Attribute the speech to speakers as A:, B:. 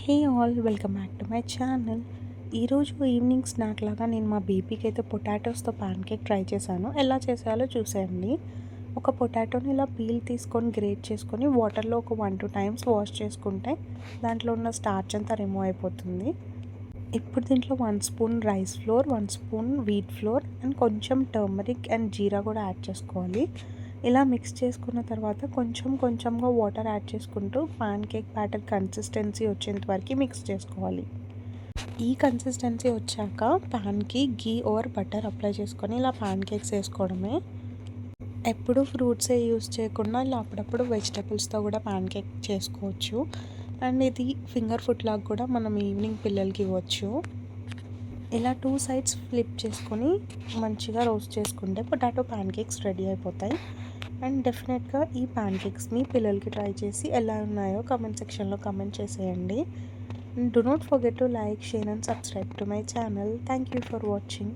A: Hey all welcome back to my channel. ఈరోజు evening snack లాగా నేను మా బేబీకి అయితే పొటాటోస్తో ప్యాన్ కేక్ ట్రై చేశాను. ఎలా చేసేయాలో చూసేయండి. ఒక పొటాటోని ఇలా పీల్ తీసుకొని గ్రేట్ చేసుకొని వాటర్లో ఒక 1-2 టైమ్స్ వాష్ చేసుకుంటే దాంట్లో ఉన్న స్టార్చ్ అంతా రిమూవ్ అయిపోతుంది. ఇప్పుడు దీంట్లో 1 spoon rice flour, 1 spoon wheat flour and కొంచెం టర్మరిక్ అండ్ జీరా కూడా యాడ్ చేసుకోవాలి. ఇలా మిక్స్ చేసుకున్న తర్వాత కొంచెంగా వాటర్ యాడ్ చేసుకుంటూ పాన్ కేక్ బ్యాటర్ కన్సిస్టెన్సీ వచ్చేంత వరకు మిక్స్ చేసుకోవాలి. ఈ కన్సిస్టెన్సీ వచ్చాక పాన్కి గీ ఆర్ బటర్ అప్లై చేసుకొని ఇలా పాన్ కేక్స్ వేసుకోవడమే. ఎప్పుడు ఫ్రూట్సే యూస్ చేయకుండా ఇలా అప్పుడప్పుడు వెజిటబుల్స్తో కూడా పాన్ కేక్ చేసుకోవచ్చు. అండ్ ఇది ఫింగర్ ఫుడ్ లాగా కూడా మనం ఈవినింగ్ పిల్లలకి ఇవ్వచ్చు. ఇలా 2 సైడ్స్ ఫ్లిప్ చేసుకొని మంచిగా రోస్ట్ చేసుకుంటే పొటాటో పాన్ కేక్స్ రెడీ అయిపోతాయి. అండ్ డెఫినెట్గా ఈ పాన్ కేక్స్ మీ పిల్లలకి ట్రై చేసి ఎలా ఉన్నాయో కామెంట్ సెక్షన్లో కామెంట్ చేసేయండి. And do not forget to like, share and subscribe to my channel. Thank you for watching.